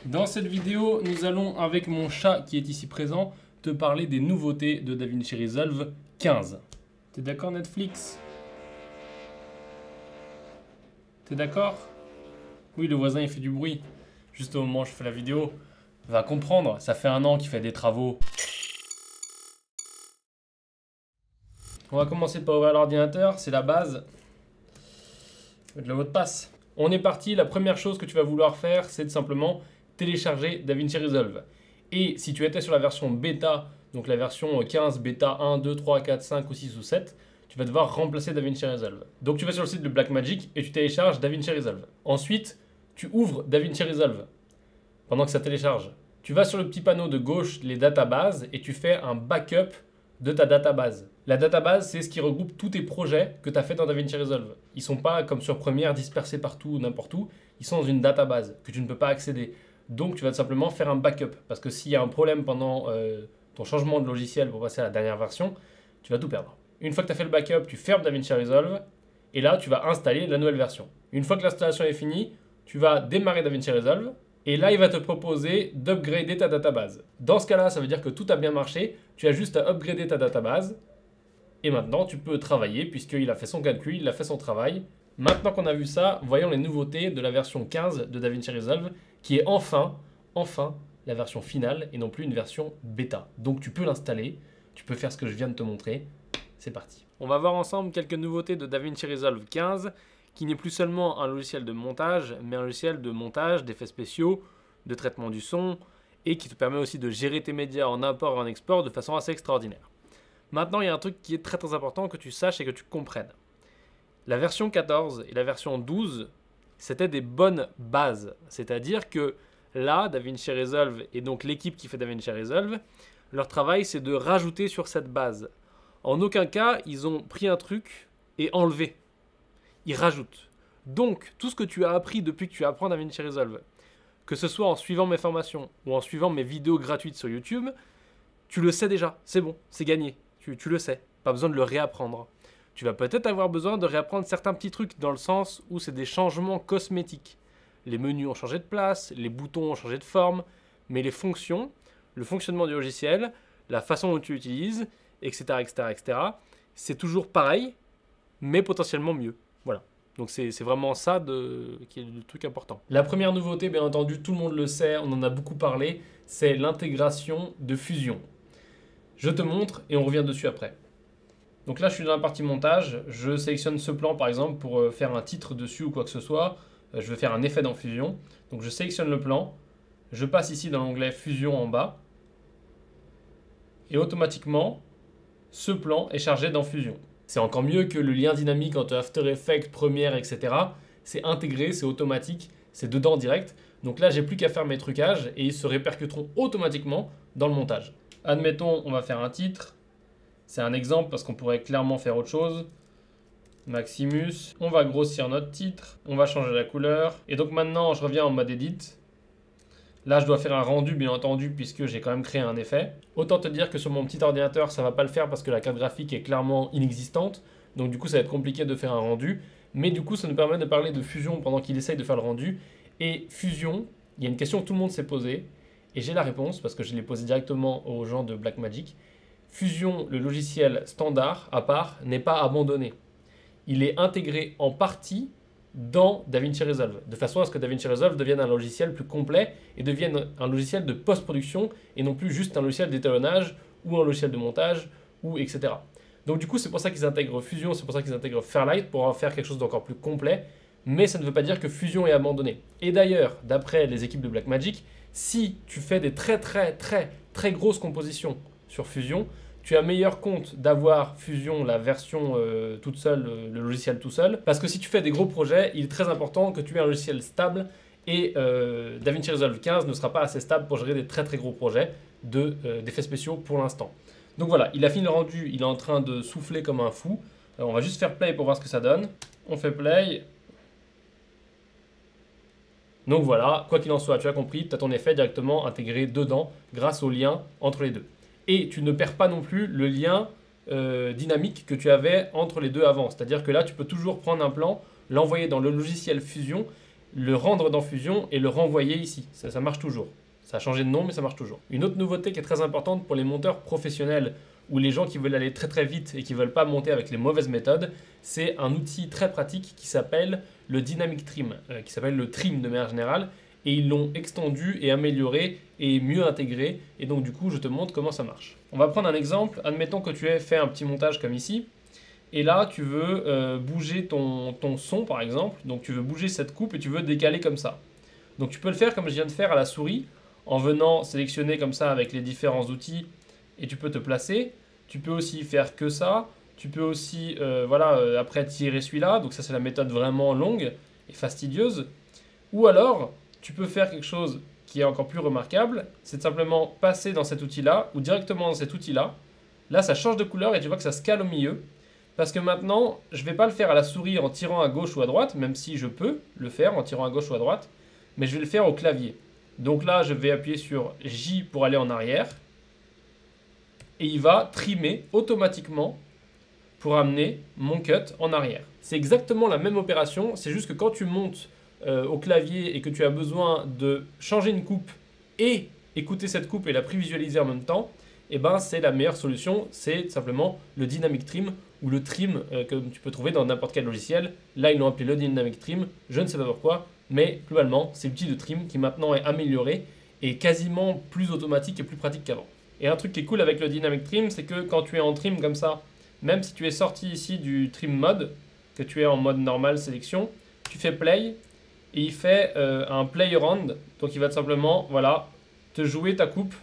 Dans cette vidéo, nous allons, avec mon chat qui est ici présent, te parler des nouveautés de DaVinci Resolve 15. T'es d'accord Netflix? T'es d'accord? Oui, le voisin il fait du bruit. Juste au moment où je fais la vidéo. Va comprendre, ça fait 1 an qu'il fait des travaux. On va commencer par ouvrir l'ordinateur, c'est la base. Mettre le mot de passe. On est parti, la première chose que tu vas vouloir faire, c'est de simplement télécharger DaVinci Resolve. Et si tu étais sur la version bêta, donc la version 15, bêta 1, 2, 3, 4, 5 ou 6 ou 7, tu vas devoir remplacer DaVinci Resolve. Donc tu vas sur le site de Blackmagic et tu télécharges DaVinci Resolve. Ensuite, tu ouvres DaVinci Resolve pendant que ça télécharge. Tu vas sur le petit panneau de gauche, les databases, et tu fais un backup de ta database. La database, c'est ce qui regroupe tous tes projets que tu as fait dans DaVinci Resolve. Ils ne sont pas, comme sur Premiere, dispersés partout, n'importe où. Ils sont dans une database que tu ne peux pas accéder. Donc, tu vas simplement faire un backup. Parce que s'il y a un problème pendant ton changement de logiciel pour passer à la dernière version, tu vas tout perdre. Une fois que tu as fait le backup, tu fermes DaVinci Resolve. Et là, tu vas installer la nouvelle version. Une fois que l'installation est finie, tu vas démarrer DaVinci Resolve. Et là, il va te proposer d'upgrader ta database. Dans ce cas-là, ça veut dire que tout a bien marché. Tu as juste à upgrader ta database. Et maintenant, tu peux travailler puisqu'il a fait son calcul, il a fait son travail. Maintenant qu'on a vu ça, voyons les nouveautés de la version 15 de DaVinci Resolve qui est enfin la version finale et non plus une version bêta. Donc tu peux l'installer, tu peux faire ce que je viens de te montrer. C'est parti. On va voir ensemble quelques nouveautés de DaVinci Resolve 15 qui n'est plus seulement un logiciel de montage, mais un logiciel de montage, d'effets spéciaux, de traitement du son et qui te permet aussi de gérer tes médias en import et en export de façon assez extraordinaire. Maintenant, il y a un truc qui est très très important que tu saches et que tu comprennes. La version 14 et la version 12, c'était des bonnes bases. C'est-à-dire que là, DaVinci Resolve et donc l'équipe qui fait DaVinci Resolve, leur travail, c'est de rajouter sur cette base. En aucun cas, ils ont pris un truc et enlevé. Ils rajoutent. Donc, tout ce que tu as appris depuis que tu apprends DaVinci Resolve, que ce soit en suivant mes formations ou en suivant mes vidéos gratuites sur YouTube, tu le sais déjà. C'est bon, c'est gagné. Tu le sais, pas besoin de le réapprendre. Tu vas peut-être avoir besoin de réapprendre certains petits trucs dans le sens où c'est des changements cosmétiques. Les menus ont changé de place, les boutons ont changé de forme, mais les fonctions, le fonctionnement du logiciel, la façon dont tu l'utilises, etc., etc., c'est toujours pareil, mais potentiellement mieux. Voilà. Donc c'est vraiment ça qui est le truc important. La première nouveauté, bien entendu, tout le monde le sait, on en a beaucoup parlé, c'est l'intégration de Fusion. Je te montre et on revient dessus après. Donc là, je suis dans la partie montage. Je sélectionne ce plan, par exemple, pour faire un titre dessus ou quoi que ce soit. Je veux faire un effet dans Fusion. Donc je sélectionne le plan. Je passe ici dans l'onglet Fusion en bas. Et automatiquement, ce plan est chargé dans Fusion. C'est encore mieux que le lien dynamique entre After Effects, Premiere, etc. C'est intégré, c'est automatique, c'est dedans direct. Donc là, j'ai plus qu'à faire mes trucages et ils se répercuteront automatiquement dans le montage. Admettons, on va faire un titre. C'est un exemple parce qu'on pourrait clairement faire autre chose. Maximus. On va grossir notre titre. On va changer la couleur. Et donc maintenant, je reviens en mode edit. Là, je dois faire un rendu, bien entendu, puisque j'ai quand même créé un effet. Autant te dire que sur mon petit ordinateur, ça ne va pas le faire parce que la carte graphique est clairement inexistante. Donc du coup, ça va être compliqué de faire un rendu. Mais du coup, ça nous permet de parler de Fusion pendant qu'il essaye de faire le rendu. Et Fusion, il y a une question que tout le monde s'est posée. Et j'ai la réponse parce que je l'ai posée directement aux gens de Blackmagic. Fusion, le logiciel standard à part, n'est pas abandonné. Il est intégré en partie dans DaVinci Resolve, de façon à ce que DaVinci Resolve devienne un logiciel plus complet et devienne un logiciel de post-production et non plus juste un logiciel d'étalonnage ou un logiciel de montage, ou etc. Donc du coup, c'est pour ça qu'ils intègrent Fusion, c'est pour ça qu'ils intègrent Fairlight pour en faire quelque chose d'encore plus complet, mais ça ne veut pas dire que Fusion est abandonné. Et d'ailleurs, d'après les équipes de Blackmagic, si tu fais des très grosses compositions sur Fusion, tu as meilleur compte d'avoir Fusion, la version toute seule, le logiciel tout seul, parce que si tu fais des gros projets, il est très important que tu aies un logiciel stable et DaVinci Resolve 15 ne sera pas assez stable pour gérer des très gros projets d'effets spéciaux pour l'instant. Donc voilà, il a fini le rendu, il est en train de souffler comme un fou. Alors on va juste faire play pour voir ce que ça donne. On fait play. Donc voilà, quoi qu'il en soit, tu as compris, tu as ton effet directement intégré dedans grâce au lien entre les deux. Et tu ne perds pas non plus le lien dynamique que tu avais entre les deux avant. C'est-à-dire que là, tu peux toujours prendre un plan, l'envoyer dans le logiciel Fusion le rendre dans Fusion et le renvoyer ici. Ça marche toujours. Ça a changé de nom, mais ça marche toujours. Une autre nouveauté qui est très importante pour les monteurs professionnels ou les gens qui veulent aller très très vite et qui ne veulent pas monter avec les mauvaises méthodes, c'est un outil très pratique qui s'appelle le Dynamic Trim, qui s'appelle le trim de manière générale, et ils l'ont extendu et amélioré et mieux intégré, et donc du coup je te montre comment ça marche. On va prendre un exemple, admettons que tu aies fait un petit montage comme ici, et là tu veux bouger ton son par exemple, donc tu veux bouger cette coupe et tu veux décaler comme ça. Donc tu peux le faire comme je viens de faire à la souris, en venant sélectionner comme ça avec les différents outils, et tu peux te placer. Tu peux aussi faire que ça. Tu peux aussi, après tirer celui-là. Donc ça, c'est la méthode vraiment longue et fastidieuse. Ou alors, tu peux faire quelque chose qui est encore plus remarquable. C'est de simplement passer dans cet outil-là ou directement dans cet outil-là. Là, ça change de couleur et tu vois que ça se cale au milieu. Parce que maintenant, je ne vais pas le faire à la souris en tirant à gauche ou à droite, même si je peux le faire en tirant à gauche ou à droite. Mais je vais le faire au clavier. Donc là, je vais appuyer sur J pour aller en arrière. Et il va trimer automatiquement pour amener mon cut en arrière. C'est exactement la même opération, c'est juste que quand tu montes au clavier et que tu as besoin de changer une coupe et écouter cette coupe et la prévisualiser en même temps, et ben c'est la meilleure solution, c'est simplement le Dynamic Trim ou le trim que tu peux trouver dans n'importe quel logiciel. Là, ils l'ont appelé le Dynamic Trim, je ne sais pas pourquoi, mais globalement, c'est l'outil de trim qui maintenant est amélioré et quasiment plus automatique et plus pratique qu'avant. Et un truc qui est cool avec le Dynamic Trim, c'est que quand tu es en trim comme ça, même si tu es sorti ici du trim mode, que tu es en mode normal sélection, tu fais play et il fait un play around. Donc il va tout simplement te jouer ta coupe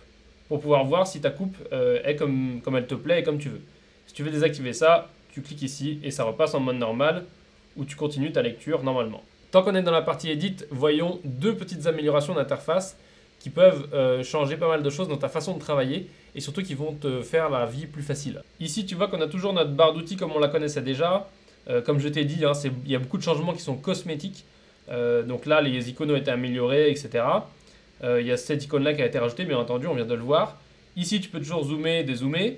pour pouvoir voir si ta coupe est comme elle te plaît et comme tu veux. Si tu veux désactiver ça, tu cliques ici et ça repasse en mode normal où tu continues ta lecture normalement. Tant qu'on est dans la partie edit, voyons deux petites améliorations d'interface qui peuvent changer pas mal de choses dans ta façon de travailler et surtout qui vont te faire la vie plus facile. Ici, tu vois qu'on a toujours notre barre d'outils comme on la connaissait déjà. Comme je t'ai dit, il y a beaucoup de changements qui sont cosmétiques. Donc là, les icônes ont été améliorées, etc. Il y a cette icône-là qui a été rajoutée, bien entendu, on vient de le voir. Ici, tu peux toujours zoomer, dézoomer.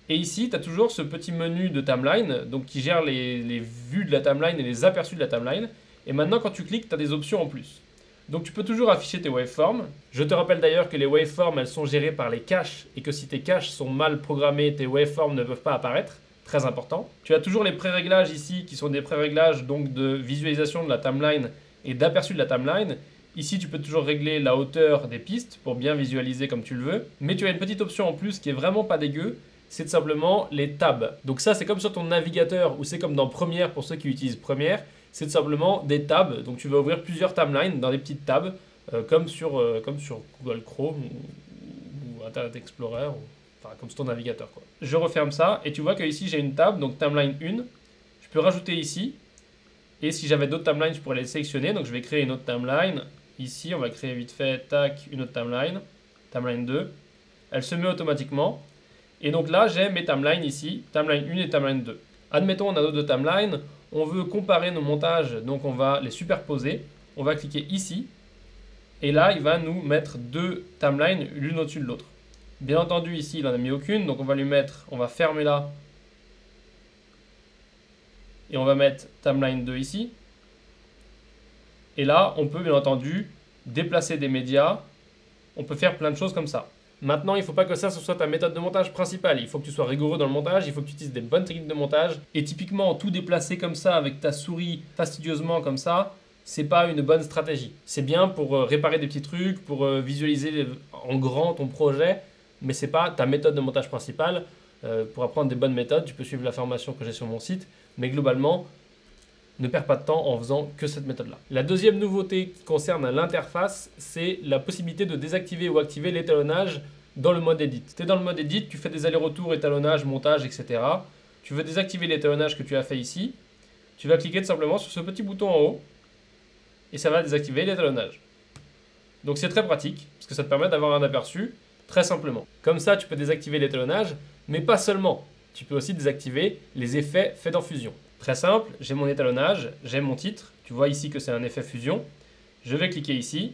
Et ici, tu as toujours ce petit menu de timeline donc qui gère les vues de la timeline et les aperçus de la timeline. Et maintenant, quand tu cliques, tu as des options en plus. Donc tu peux toujours afficher tes waveforms. Je te rappelle d'ailleurs que les waveforms, elles sont gérées par les caches et que si tes caches sont mal programmées, tes waveforms ne peuvent pas apparaître. Très important. Tu as toujours les pré-réglages ici qui sont des pré-réglages donc de visualisation de la timeline et d'aperçu de la timeline. Ici, tu peux toujours régler la hauteur des pistes pour bien visualiser comme tu le veux. Mais tu as une petite option en plus qui est vraiment pas dégueu. C'est simplement les tabs. Donc ça, c'est comme sur ton navigateur ou c'est comme dans Premiere pour ceux qui utilisent Premiere. C'est tout des tabs. Donc tu vas ouvrir plusieurs timelines dans des petites tabs, comme sur Google Chrome ou Internet Explorer, enfin comme sur ton navigateur, quoi. Je referme ça et tu vois que ici j'ai une tab, donc timeline 1. Je peux rajouter ici. Et si j'avais d'autres timelines, je pourrais les sélectionner. Donc je vais créer une autre timeline. Ici, on va créer vite fait, tac, une autre timeline. Timeline 2. Elle se met automatiquement. Et donc là, j'ai mes timelines ici, timeline 1 et timeline 2. Admettons, on a d'autres timelines. On veut comparer nos montages, donc on va les superposer. On va cliquer ici. Et là, il va nous mettre deux timelines l'une au-dessus de l'autre. Bien entendu, ici, il n'en a mis aucune. Donc on va fermer là. Et on va mettre timeline 2 ici. Et là, on peut bien entendu déplacer des médias. On peut faire plein de choses comme ça. Maintenant, il ne faut pas que ça ce soit ta méthode de montage principale. Il faut que tu sois rigoureux dans le montage, il faut que tu utilises des bonnes techniques de montage. Et typiquement, tout déplacer comme ça avec ta souris fastidieusement comme ça, c'est pas une bonne stratégie. C'est bien pour réparer des petits trucs, pour visualiser en grand ton projet, mais c'est pas ta méthode de montage principale. Pour apprendre des bonnes méthodes, tu peux suivre la formation que j'ai sur mon site, mais globalement, ne perds pas de temps en faisant que cette méthode-là. La deuxième nouveauté qui concerne l'interface, c'est la possibilité de désactiver ou activer l'étalonnage dans le mode Edit. Tu es dans le mode Edit, tu fais des allers-retours, étalonnage, montage, etc. Tu veux désactiver l'étalonnage que tu as fait ici. Tu vas cliquer tout simplement sur ce petit bouton en haut et ça va désactiver l'étalonnage. Donc c'est très pratique parce que ça te permet d'avoir un aperçu très simplement. Comme ça, tu peux désactiver l'étalonnage, mais pas seulement. Tu peux aussi désactiver les effets faits dans Fusion. Très simple, j'ai mon étalonnage, j'ai mon titre. Tu vois ici que c'est un effet Fusion. Je vais cliquer ici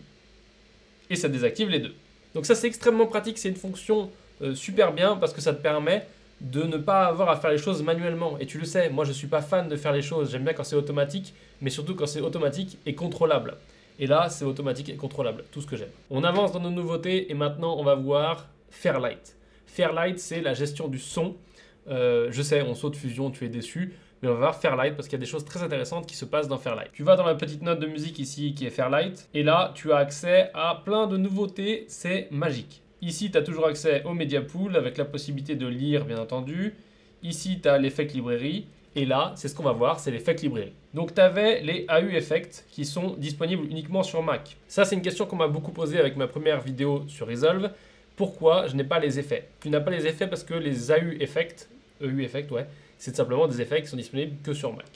et ça désactive les deux. Donc ça, c'est extrêmement pratique. C'est une fonction super bien parce que ça te permet de ne pas avoir à faire les choses manuellement. Et tu le sais, moi je ne suis pas fan de faire les choses. J'aime bien quand c'est automatique, mais surtout quand c'est automatique et contrôlable. Et là, c'est automatique et contrôlable, tout ce que j'aime. On avance dans nos nouveautés et maintenant on va voir Fairlight. Fairlight, c'est la gestion du son. Je sais, on saute Fusion, tu es déçu, mais on va voir Fairlight parce qu'il y a des choses très intéressantes qui se passent dans Fairlight. Tu vas dans la petite note de musique ici qui est Fairlight, et là, tu as accès à plein de nouveautés, c'est magique. Ici, tu as toujours accès au Media Pool avec la possibilité de lire, bien entendu. Ici, tu as l'effect librairie. Et là, c'est ce qu'on va voir, c'est l'effect librairie. Donc, tu avais les AU Effects qui sont disponibles uniquement sur Mac. Ça, c'est une question qu'on m'a beaucoup posée avec ma première vidéo sur Resolve. Pourquoi je n'ai pas les effets? Tu n'as pas les effets parce que les AU Effects, ouais, c'est simplement des effets qui sont disponibles que sur Mac.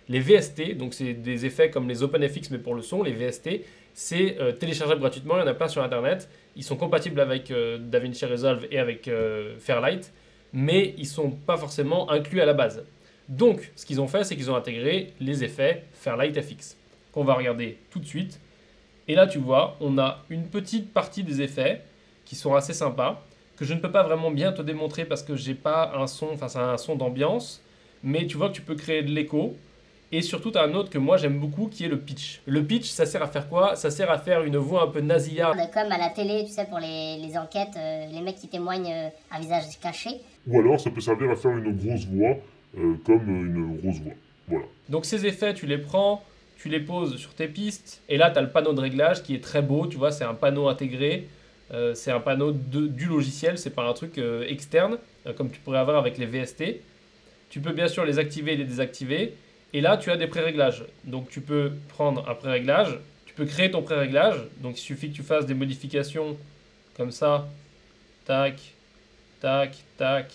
Les VST, donc c'est des effets comme les OpenFX mais pour le son, les VST, c'est téléchargeable gratuitement, il y en a plein sur Internet. Ils sont compatibles avec DaVinci Resolve et avec Fairlight, mais ils ne sont pas forcément inclus à la base. Donc, ce qu'ils ont fait, c'est qu'ils ont intégré les effets Fairlight FX, qu'on va regarder tout de suite. Et là, tu vois, on a une petite partie des effets qui sont assez sympas, que je ne peux pas vraiment bien te démontrer parce que j'ai pas un son, enfin c'est un son d'ambiance, mais tu vois que tu peux créer de l'écho. Et surtout, tu as un autre que moi j'aime beaucoup qui est le pitch. Le pitch, ça sert à faire quoi? Ça sert à faire une voix un peu nasillarde. Comme à la télé, tu sais, pour les enquêtes, les mecs qui témoignent à visage caché. Ou alors ça peut servir à faire une grosse voix, comme une grosse voix. Voilà. Donc ces effets, tu les prends, tu les poses sur tes pistes. Et là, tu as le panneau de réglage qui est très beau. Tu vois, c'est un panneau intégré. C'est un panneau du logiciel, c'est pas un truc externe, comme tu pourrais avoir avec les VST. Tu peux bien sûr les activer et les désactiver. Et là, tu as des pré-réglages. Donc, tu peux prendre un pré-réglage. Tu peux créer ton pré-réglage. Donc, il suffit que tu fasses des modifications comme ça. Tac, tac, tac,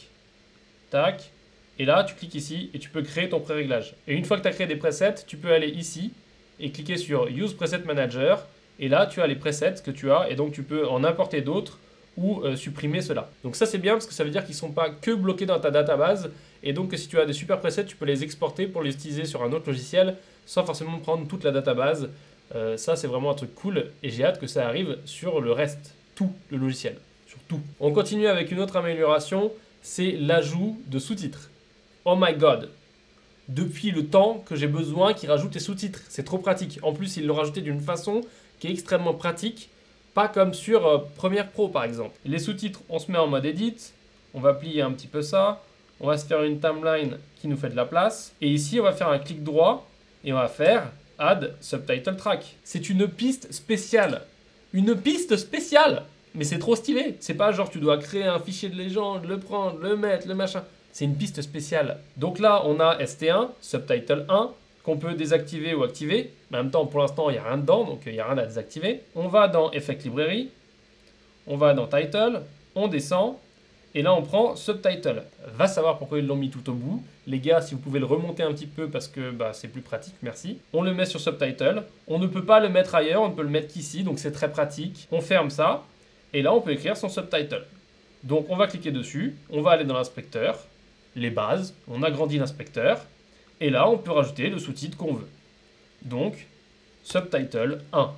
tac. Et là, tu cliques ici et tu peux créer ton pré-réglage. Et une fois que tu as créé des presets, tu peux aller ici et cliquer sur Use Preset Manager. Et là, tu as les presets que tu as. Et donc, tu peux en importer d'autres ou supprimer cela. Donc ça c'est bien parce que ça veut dire qu'ils ne sont pas que bloqués dans ta database et donc que si tu as des super presets, tu peux les exporter pour les utiliser sur un autre logiciel sans forcément prendre toute la database. Ça c'est vraiment un truc cool et j'ai hâte que ça arrive sur le reste, tout le logiciel, sur tout. On continue avec une autre amélioration, c'est l'ajout de sous-titres. Oh my god! Depuis le temps que j'ai besoin qu'ils rajoutent les sous-titres, c'est trop pratique. En plus ils l'ont rajouté d'une façon qui est extrêmement pratique. Pas comme sur Premiere Pro par exemple. Les sous-titres, on se met en mode edit, on va plier un petit peu ça, on va se faire une timeline qui nous fait de la place, et ici on va faire un clic droit et on va faire Add Subtitle Track. C'est une piste spéciale. Une piste spéciale! Mais c'est trop stylé. C'est pas genre tu dois créer un fichier de légende, le prendre, le mettre, le machin. C'est une piste spéciale. Donc là on a ST1, Subtitle 1, qu'on peut désactiver ou activer. En même temps, pour l'instant, il n'y a rien dedans, donc il n'y a rien à désactiver. On va dans Effect Librairie, on va dans Title, on descend, et là, on prend Subtitle. Va savoir pourquoi ils l'ont mis tout au bout. Les gars, si vous pouvez le remonter un petit peu parce que c'est plus pratique, merci. On le met sur Subtitle. On ne peut pas le mettre ailleurs, on ne peut le mettre qu'ici, donc c'est très pratique. On ferme ça, et là, on peut écrire son Subtitle. Donc, on va cliquer dessus, on va aller dans l'inspecteur, les bases, on agrandit l'inspecteur, et là, on peut rajouter le sous-titre qu'on veut. Donc, Subtitle 1.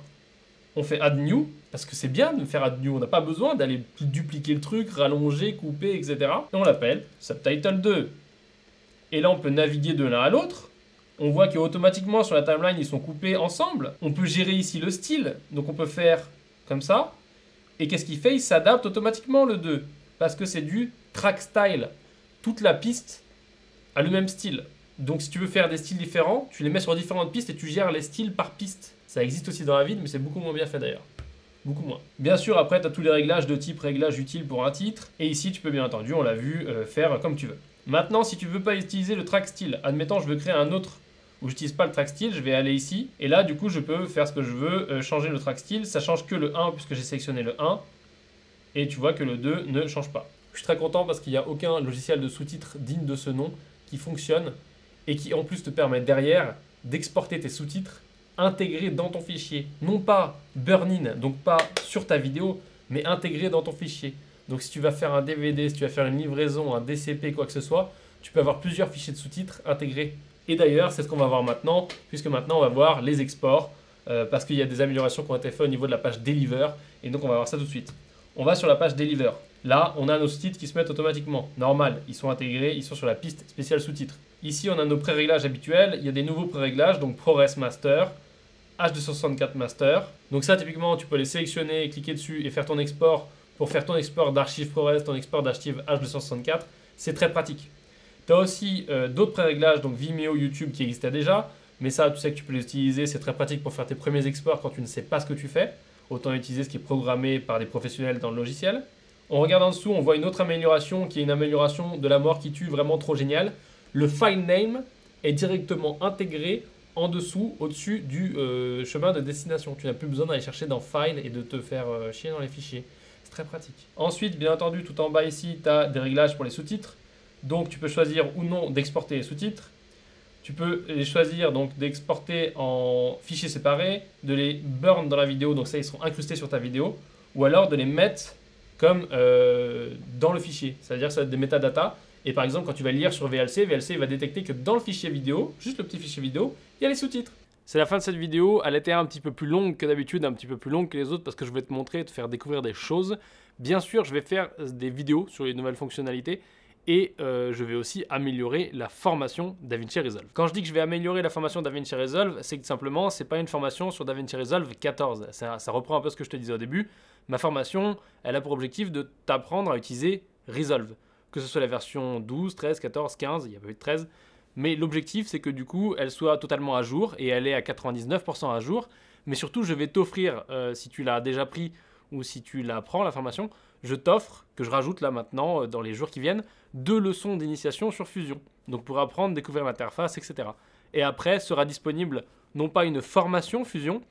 On fait Add New, parce que c'est bien de faire Add New. On n'a pas besoin d'aller dupliquer le truc, rallonger, couper, etc. Et on l'appelle Subtitle 2. Et là, on peut naviguer de l'un à l'autre. On voit qu'automatiquement, sur la timeline, ils sont coupés ensemble. On peut gérer ici le style. Donc, on peut faire comme ça. Et qu'est-ce qu'il fait? Il s'adapte automatiquement, le 2. Parce que c'est du track style. Toute la piste a le même style. Donc si tu veux faire des styles différents, tu les mets sur différentes pistes et tu gères les styles par piste. Ça existe aussi dans la vide, mais c'est beaucoup moins bien fait d'ailleurs. Beaucoup moins. Bien sûr, après, tu as tous les réglages de type réglage utile pour un titre. Et ici, tu peux bien entendu, on l'a vu, faire comme tu veux. Maintenant, si tu ne veux pas utiliser le track style, admettons, je veux créer un autre où je n'utilise pas le track style, je vais aller ici. Et là, du coup, je peux faire ce que je veux, changer le track style. Ça change que le 1 puisque j'ai sélectionné le 1. Et tu vois que le 2 ne change pas. Je suis très content parce qu'il n'y a aucun logiciel de sous-titres digne de ce nom qui fonctionne et qui en plus te permet derrière d'exporter tes sous-titres intégrés dans ton fichier. Non pas burn-in, donc pas sur ta vidéo, mais intégrés dans ton fichier. Donc si tu vas faire un DVD, si tu vas faire une livraison, un DCP, quoi que ce soit, tu peux avoir plusieurs fichiers de sous-titres intégrés. Et d'ailleurs, c'est ce qu'on va voir maintenant, puisque maintenant on va voir les exports, parce qu'il y a des améliorations qui ont été faites au niveau de la page Deliver, et donc on va voir ça tout de suite. On va sur la page Deliver. Là, on a nos sous-titres qui se mettent automatiquement. Normal, ils sont intégrés, ils sont sur la piste spéciale sous-titres. Ici, on a nos pré-réglages habituels. Il y a des nouveaux pré-réglages, donc ProRes Master, H264 Master. Donc ça, typiquement, tu peux les sélectionner, cliquer dessus et faire ton export pour faire ton export d'archives ProRes, ton export d'archives H264. C'est très pratique. Tu as aussi d'autres pré-réglages, donc Vimeo, YouTube qui existaient déjà. Mais ça, tu sais que tu peux les utiliser. C'est très pratique pour faire tes premiers exports quand tu ne sais pas ce que tu fais. Autant utiliser ce qui est programmé par des professionnels dans le logiciel. On regarde en dessous, on voit une autre amélioration qui est une amélioration de la mort qui tue, vraiment trop géniale. Le file name est directement intégré en dessous, au-dessus du chemin de destination. Tu n'as plus besoin d'aller chercher dans File et de te faire chier dans les fichiers. C'est très pratique. Ensuite, bien entendu, tout en bas ici, tu as des réglages pour les sous-titres. Donc, tu peux choisir ou non d'exporter les sous-titres. Tu peux les choisir donc d'exporter en fichiers séparés, de les burn dans la vidéo, donc ça, ils seront incrustés sur ta vidéo, ou alors de les mettre comme dans le fichier. C'est-à-dire que ça va être des métadatas. Et par exemple, quand tu vas lire sur VLC, VLC va détecter que dans le fichier vidéo, juste le petit fichier vidéo, il y a les sous-titres. C'est la fin de cette vidéo. Elle était un petit peu plus longue que d'habitude, un petit peu plus longue que les autres parce que je vais te montrer, te faire découvrir des choses. Bien sûr, je vais faire des vidéos sur les nouvelles fonctionnalités et je vais aussi améliorer la formation DaVinci Resolve. Quand je dis que je vais améliorer la formation DaVinci Resolve, c'est que simplement, c'est pas une formation sur DaVinci Resolve 14. Ça reprend un peu ce que je te disais au début. Ma formation, elle a pour objectif de t'apprendre à utiliser Resolve. Que ce soit la version 12, 13, 14, 15, il n'y a pas eu de 13. Mais l'objectif, c'est que du coup, elle soit totalement à jour et elle est à 99% à jour. Mais surtout, je vais t'offrir, si tu l'as déjà pris ou si tu la prends, la formation, je t'offre, que je rajoute là maintenant, dans les jours qui viennent, 2 leçons d'initiation sur Fusion. Donc pour apprendre, découvrir l'interface, etc. Et après, sera disponible non pas une formation Fusion,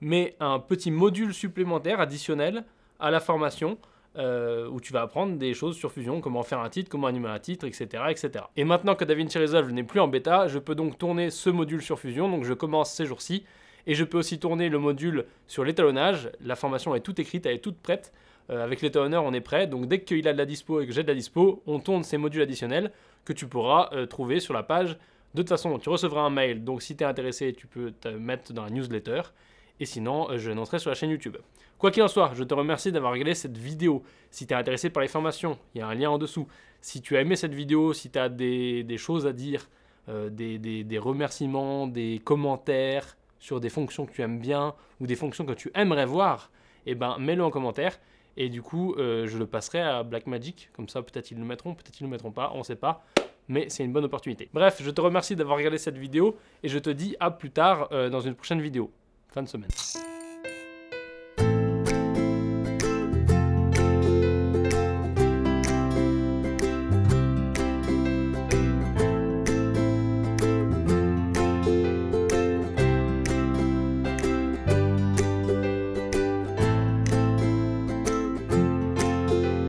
mais un petit module supplémentaire additionnel à la formation où tu vas apprendre des choses sur Fusion, comment faire un titre, comment animer un titre, etc. etc. Et maintenant que DaVinci Resolve n'est plus en bêta, je peux donc tourner ce module sur Fusion, donc je commence ces jours-ci, et je peux aussi tourner le module sur l'étalonnage. La formation est toute écrite, elle est toute prête. Avec l'étalonneur, on est prêt, donc dès qu'il a de la dispo et que j'ai de la dispo, on tourne ces modules additionnels que tu pourras trouver sur la page. De toute façon, tu recevras un mail, donc si tu es intéressé, tu peux te mettre dans la newsletter. Et sinon, je l'annoncerai sur la chaîne YouTube. Quoi qu'il en soit, je te remercie d'avoir regardé cette vidéo. Si tu es intéressé par les formations, il y a un lien en dessous. Si tu as aimé cette vidéo, si tu as des choses à dire, des remerciements, des commentaires sur des fonctions que tu aimes bien ou des fonctions que tu aimerais voir, eh ben, mets-le en commentaire. Et du coup, je le passerai à Blackmagic. Comme ça, peut-être ils le mettront, peut-être ils ne le mettront pas, on ne sait pas. Mais c'est une bonne opportunité. Bref, je te remercie d'avoir regardé cette vidéo et je te dis à plus tard dans une prochaine vidéo. Fin de semaine.